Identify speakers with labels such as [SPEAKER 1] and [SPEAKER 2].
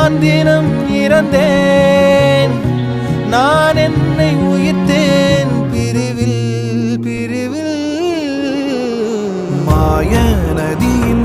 [SPEAKER 1] நான் தினம் இறந்தேன், நான் என்னை உயிர்த்தேன் பிரிவில் பிரிவில். மாய நதியில்